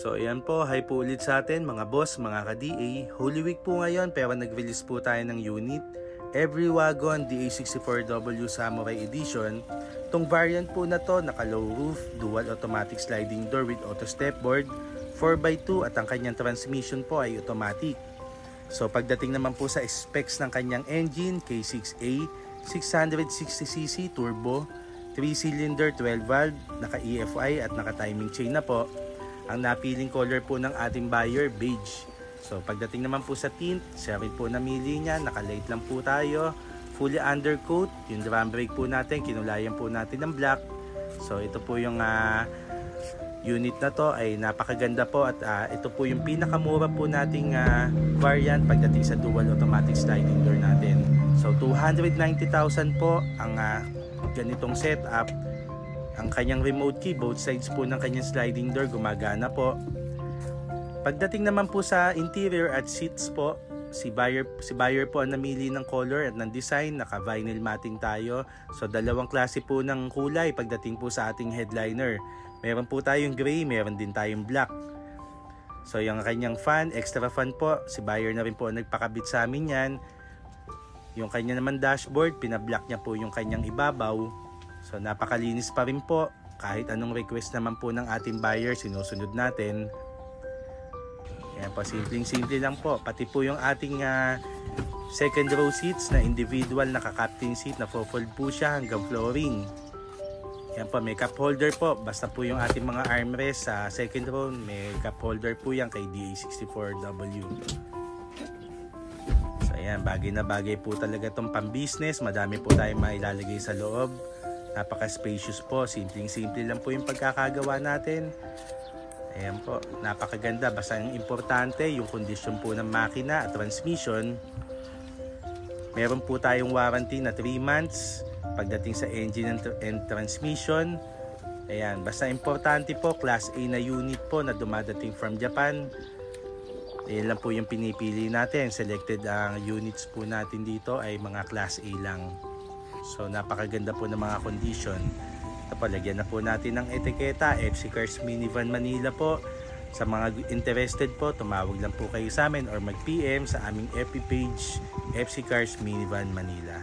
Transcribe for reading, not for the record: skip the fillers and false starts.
So ayan po, hi po ulit sa atin mga boss, mga ka-DA. Holy Week po ngayon pero nag-release po tayo ng unit. Every Wagon DA64W Samurai Edition. Tong variant po na to, naka low roof, dual automatic sliding door with auto stepboard, 4x2 at ang kanyang transmission po ay automatic. So pagdating naman po sa specs ng kanyang engine, K6A, 660cc turbo, 3-cylinder 12 valve, naka EFI at naka timing chain na po. Ang napiling color po ng ating buyer, beige. So pagdating naman po sa tint, siya rin po namili niya, naka-light lang po tayo, fully undercoat. Yung drum brake po natin, kinulayan po natin ng black. So ito po yung unit na to, ay napakaganda po at ito po yung pinakamura po nating variant pagdating sa dual automatic sliding door natin. So 290,000 po ang ganitong setup. Ang kanyang remote key, both sides po ng kanyang sliding door gumagana po. Pagdating naman po sa interior at seats po, si buyer po ang namili ng color at ng design, naka vinyl matting tayo. So dalawang klase po ng kulay pagdating po sa ating headliner. Meron po tayong gray, meron din tayong black. So yung kanyang fan, extra fan po, si buyer na rin po ang nagpakabit sa amin yan. Yung kanya naman dashboard, pinablock niya po yung kanyang ibabaw. So napakalinis pa rin po, kahit anong request naman po ng ating buyer, sinusunod natin. Yan po, simpleng-simple lang po. Pati po yung ating second row seats na individual naka-captain seat na fold po siya hanggang flooring. Yan po, may cup holder po. Basta po yung ating mga armrest sa second row, may cup holder po yan kay DA64W. So ayan, bagay na bagay po talaga itong pang-business. Madami po tayong mailalagay sa loob. Napaka-spacious po, simpleng-simple lang po yung pagkakagawa natin. Ayan po, napakaganda. Basta ang importante, yung kondisyon po ng makina at transmission. Meron po tayong warranty na 3 months pagdating sa engine and transmission. Ayan, basta importante po, Class A na unit po na dumadating from Japan. Ayan lang po yung pinipili natin. Selected ang units po natin dito ay mga Class A lang. So napakaganda po ng mga condition. Tapalagyan na po natin ng etiketa, FC Cars Minivan Manila po. Sa mga interested po, tumawag lang po kayo sa amin or mag-PM sa aming FB page, FC Cars Minivan Manila.